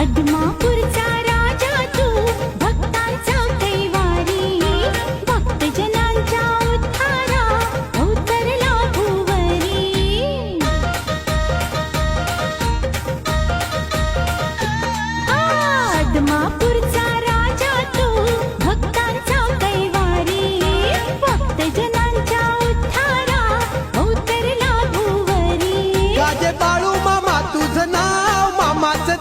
अदमापूरचा राजा तू भक्तांचा कैवारी भक्तजनांच्या उद्धारा अवतरला भुवरी अदमापूरचा राजा तू भक्तांचा कैवारी भक्तजनांच्या उद्धारा अवतरला भुवरी गाजे बाळू मामा तुझं नाव मामाचं